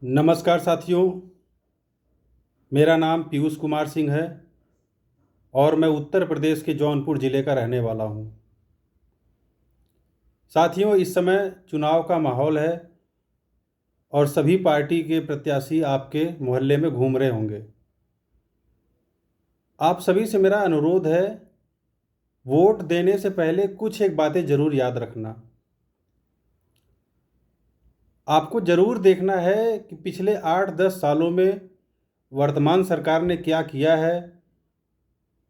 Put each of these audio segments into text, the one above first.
नमस्कार साथियों। मेरा नाम पीयूष कुमार सिंह है और मैं उत्तर प्रदेश के जौनपुर ज़िले का रहने वाला हूं। साथियों, इस समय चुनाव का माहौल है और सभी पार्टी के प्रत्याशी आपके मोहल्ले में घूम रहे होंगे। आप सभी से मेरा अनुरोध है, वोट देने से पहले कुछ एक बातें ज़रूर याद रखना। आपको ज़रूर देखना है कि पिछले 8-10 सालों में वर्तमान सरकार ने क्या किया है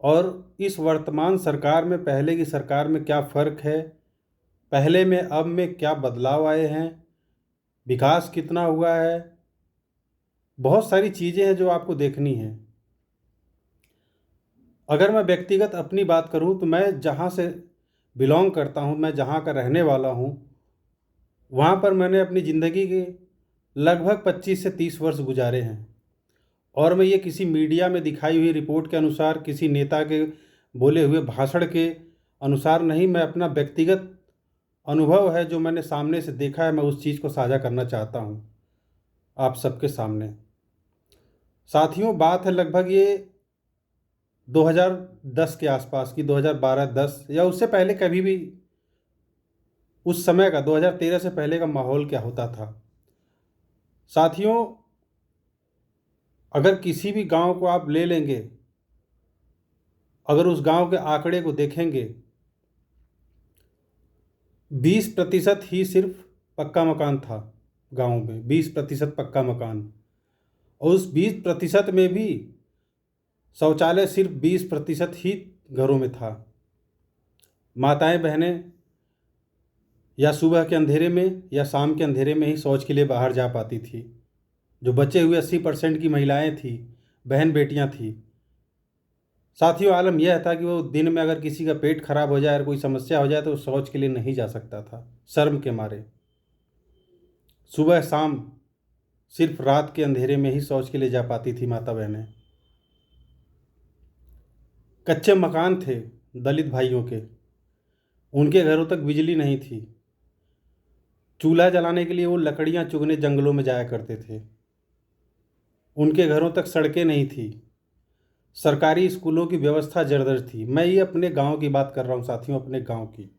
और इस वर्तमान सरकार में पहले की सरकार में क्या फ़र्क है, पहले में अब में क्या बदलाव आए हैं, विकास कितना हुआ है। बहुत सारी चीज़ें हैं जो आपको देखनी हैं। अगर मैं व्यक्तिगत अपनी बात करूं तो मैं जहां से बिलोंग करता हूं, मैं जहां का रहने वाला हूं, वहां पर मैंने अपनी ज़िंदगी के लगभग 25 से 30 वर्ष गुजारे हैं। और मैं ये किसी मीडिया में दिखाई हुई रिपोर्ट के अनुसार, किसी नेता के बोले हुए भाषण के अनुसार नहीं, मैं अपना व्यक्तिगत अनुभव है जो मैंने सामने से देखा है, मैं उस चीज़ को साझा करना चाहता हूँ आप सबके सामने। साथियों, बात है लगभग ये 2010 के आसपास की, 2012-10 या उससे पहले कभी भी, उस समय का 2013 से पहले का माहौल क्या होता था। साथियों, अगर किसी भी गांव को आप ले लेंगे, अगर उस गांव के आंकड़े को देखेंगे, 20% ही सिर्फ पक्का मकान था गांव में, 20% पक्का मकान। और उस 20% में भी शौचालय सिर्फ 20% ही घरों में था। माताएं बहनें या सुबह के अंधेरे में या शाम के अंधेरे में ही शौच के लिए बाहर जा पाती थी। जो बचे हुए 80% की महिलाएं थी, बहन बेटियां थी। साथियों, आलम यह था कि वो दिन में अगर किसी का पेट खराब हो जाए और कोई समस्या हो जाए तो वो शौच के लिए नहीं जा सकता था, शर्म के मारे। सुबह शाम सिर्फ रात के अंधेरे में ही शौच के लिए जा पाती थी माता बहनें। कच्चे मकान थे दलित भाइयों के, उनके घरों तक बिजली नहीं थी। चूल्हा जलाने के लिए वो लकड़ियां चुगने जंगलों में जाया करते थे। उनके घरों तक सड़कें नहीं थी। सरकारी स्कूलों की व्यवस्था जर्जर थी। मैं ये अपने गांव की बात कर रहा हूँ साथियों, अपने गांव की।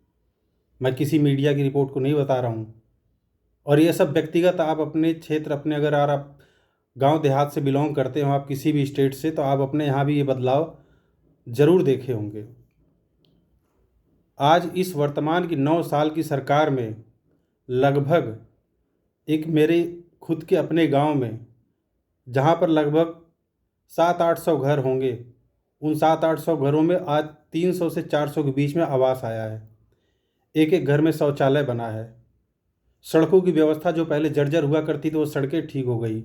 मैं किसी मीडिया की रिपोर्ट को नहीं बता रहा हूँ। और ये सब व्यक्तिगत, आप अपने क्षेत्र, अपने अगर आप गांव देहात से बिलोंग करते हो, आप किसी भी स्टेट से, तो आप अपने यहाँ भी ये बदलाव ज़रूर देखे होंगे। आज इस वर्तमान की 9 साल की सरकार में लगभग, एक मेरे खुद के अपने गांव में, जहां पर लगभग 700-800 घर होंगे, उन 700-800 घरों में आज 300 से 400 के बीच में आवास आया है। एक एक घर में शौचालय बना है। सड़कों की व्यवस्था जो पहले जर्जर हुआ करती थी, वो सड़कें ठीक हो गई।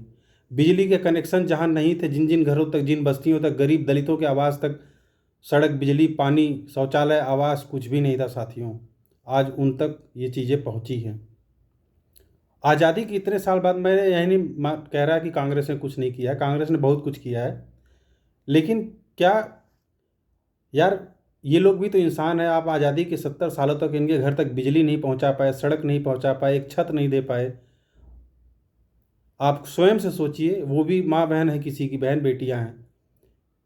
बिजली के कनेक्शन जहां नहीं थे, जिन जिन घरों तक, जिन बस्तियों तक, गरीब दलितों के आवास तक सड़क, बिजली, पानी, शौचालय, आवास कुछ भी नहीं था साथियों, आज उन तक ये चीज़ें पहुंची हैं। आज़ादी के इतने साल बाद मैं यही नहीं कह रहा कि कांग्रेस ने कुछ नहीं किया है, कांग्रेस ने बहुत कुछ किया है। लेकिन क्या यार, ये लोग भी तो इंसान है। आप आज़ादी के 70 सालों तक इनके घर तक बिजली नहीं पहुंचा पाए, सड़क नहीं पहुंचा पाए, एक छत नहीं दे पाए। आप स्वयं से सोचिए, वो भी माँ बहन है, किसी की बहन बेटियां हैं।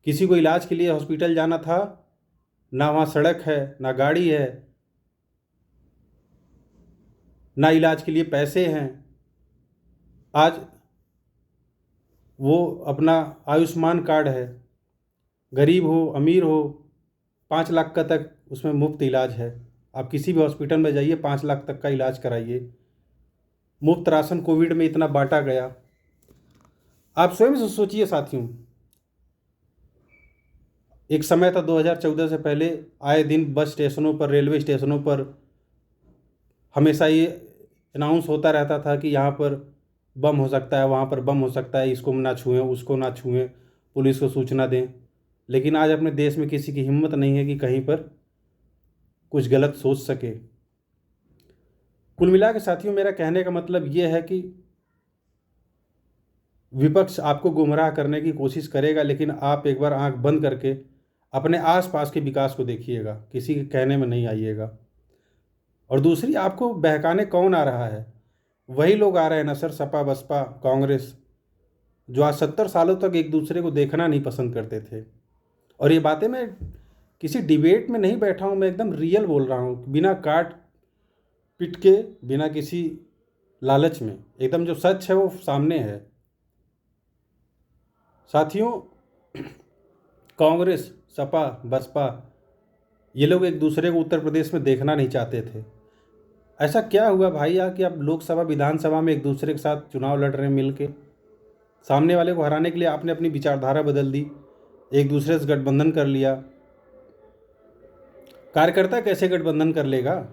किसी को इलाज के लिए हॉस्पिटल जाना था, ना वहाँ सड़क है, ना गाड़ी है, ना इलाज के लिए पैसे हैं। आज वो अपना आयुष्मान कार्ड है, गरीब हो अमीर हो, 5 लाख का तक उसमें मुफ्त इलाज है। आप किसी भी हॉस्पिटल में जाइए, 5 लाख तक का इलाज कराइए। मुफ्त राशन कोविड में इतना बांटा गया। आप स्वयं से सोचिए साथियों, एक समय था 2014 से पहले, आए दिन बस स्टेशनों पर, रेलवे स्टेशनों पर हमेशा ये अनाउंस होता रहता था कि यहाँ पर बम हो सकता है, वहाँ पर बम हो सकता है, इसको ना छुएं, उसको ना छुएं, पुलिस को सूचना दें। लेकिन आज अपने देश में किसी की हिम्मत नहीं है कि कहीं पर कुछ गलत सोच सके। कुल मिला के साथियों, मेरा कहने का मतलब ये है कि विपक्ष आपको गुमराह करने की कोशिश करेगा, लेकिन आप एक बार आंख बंद करके अपने आसपास के विकास को देखिएगा, किसी के कहने में नहीं आइएगा। और दूसरी, आपको बहकाने कौन आ रहा है? वही लोग आ रहे हैं ना सर, सपा बसपा कांग्रेस, जो आज 70 सालों तक एक दूसरे को देखना नहीं पसंद करते थे। और ये बातें मैं किसी डिबेट में नहीं बैठा हूँ, मैं एकदम रियल बोल रहा हूँ, बिना काट पिट के, बिना किसी लालच में, एकदम जो सच है वो सामने है। साथियों, कांग्रेस सपा बसपा ये लोग एक दूसरे को उत्तर प्रदेश में देखना नहीं चाहते थे। ऐसा क्या हुआ भाई कि आप लोकसभा विधानसभा में एक दूसरे के साथ चुनाव लड़ रहे हैं मिल के? सामने वाले को हराने के लिए आपने अपनी विचारधारा बदल दी, एक दूसरे से गठबंधन कर लिया। कार्यकर्ता कैसे गठबंधन कर लेगा?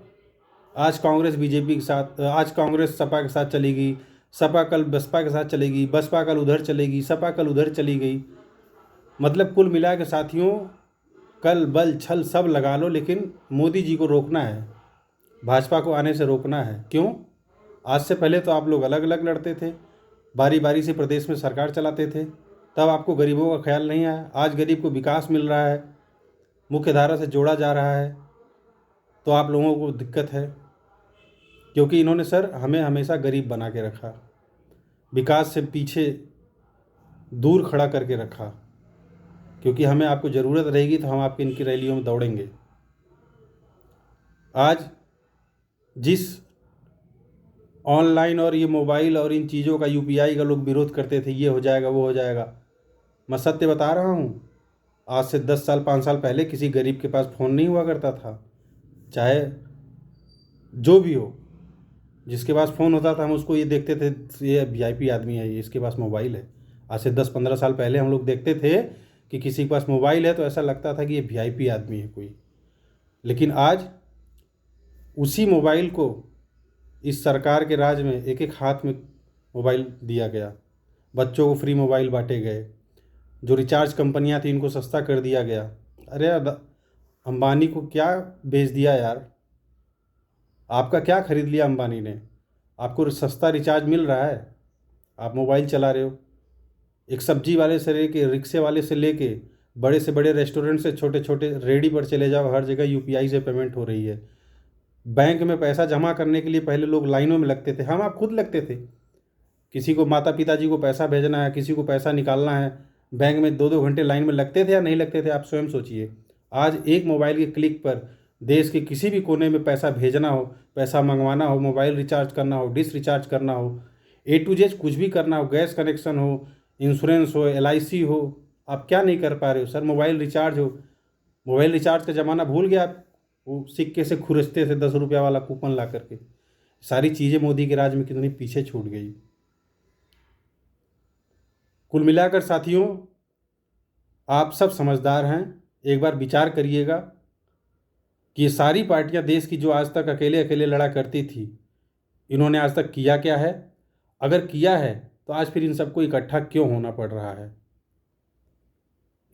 आज कांग्रेस बीजेपी के साथ, आज कांग्रेस सपा के साथ चलेगी, सपा कल बसपा के साथ चलेगी, बसपा कल उधर चलेगी, सपा कल उधर चली गई। मतलब कुल मिला के साथियों, कल बल छल सब लगा लो, लेकिन मोदी जी को रोकना है, भाजपा को आने से रोकना है। क्यों? आज से पहले तो आप लोग अलग अलग लड़ते थे, बारी बारी से प्रदेश में सरकार चलाते थे, तब आपको गरीबों का ख्याल नहीं आया। आज गरीब को विकास मिल रहा है, मुख्य धारा से जोड़ा जा रहा है, तो आप लोगों को दिक्कत है। क्योंकि इन्होंने सर हमें हमेशा गरीब बना के रखा, विकास से पीछे दूर खड़ा करके रखा। क्योंकि हमें आपको ज़रूरत रहेगी तो हम आपकी इनकी रैलियों में दौड़ेंगे। आज जिस ऑनलाइन और ये मोबाइल और इन चीज़ों का यूपीआई का लोग विरोध करते थे, ये हो जाएगा वो हो जाएगा, मैं सत्य बता रहा हूँ, आज से 10 साल 5 साल पहले किसी गरीब के पास फ़ोन नहीं हुआ करता था। चाहे जो भी हो, जिसके पास फ़ोन होता था हम उसको ये देखते थे, ये वीआईपी आदमी है, ये इसके पास मोबाइल है। आज से 10-15 साल पहले हम लोग देखते थे कि किसी के पास मोबाइल है तो ऐसा लगता था कि ये वीआईपी आदमी है कोई। लेकिन आज उसी मोबाइल को इस सरकार के राज में एक एक हाथ में मोबाइल दिया गया, बच्चों को फ्री मोबाइल बांटे गए, जो रिचार्ज कंपनियां थी इनको सस्ता कर दिया गया। अरे अंबानी को क्या बेच दिया यार? आपका क्या खरीद लिया अंबानी ने? आपको सस्ता रिचार्ज मिल रहा है, आप मोबाइल चला रहे हो। एक सब्जी वाले से लेके, रिक्शे वाले से लेके, बड़े से बड़े रेस्टोरेंट से छोटे छोटे रेडी पर चले जाओ, हर जगह यूपीआई से पेमेंट हो रही है। बैंक में पैसा जमा करने के लिए पहले लोग लाइनों में लगते थे, हम आप खुद लगते थे। किसी को माता पिताजी को पैसा भेजना है, किसी को पैसा निकालना है, बैंक में 2-2 घंटे लाइन में लगते थे या नहीं लगते थे? आप स्वयं सोचिए। आज एक मोबाइल के क्लिक पर देश के किसी भी कोने में पैसा भेजना हो, पैसा मंगवाना हो, मोबाइल रिचार्ज करना हो, डिश रिचार्ज करना हो, ए टू जेड कुछ भी करना हो, गैस कनेक्शन हो, इंश्योरेंस हो, LIC हो, आप क्या नहीं कर पा रहे हो सर? मोबाइल रिचार्ज हो। मोबाइल रिचार्ज का ज़माना भूल गया आप? वो सिक्के से खुरसते थे 10 रुपया वाला कूपन ला करके। सारी चीज़ें मोदी के राज में कितनी पीछे छूट गई। कुल मिलाकर साथियों, आप सब समझदार हैं, एक बार विचार करिएगा कि ये सारी पार्टियां देश की जो आज तक अकेले अकेले लड़ा करती थी, इन्होंने आज तक किया क्या है? अगर किया है तो आज फिर इन सबको इकट्ठा क्यों होना पड़ रहा है?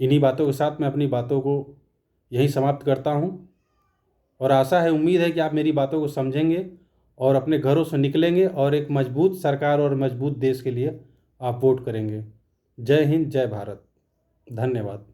इन्हीं बातों के साथ मैं अपनी बातों को यहीं समाप्त करता हूँ, और आशा है, उम्मीद है कि आप मेरी बातों को समझेंगे और अपने घरों से निकलेंगे और एक मजबूत सरकार और मजबूत देश के लिए आप वोट करेंगे। जय हिंद, जय भारत, धन्यवाद।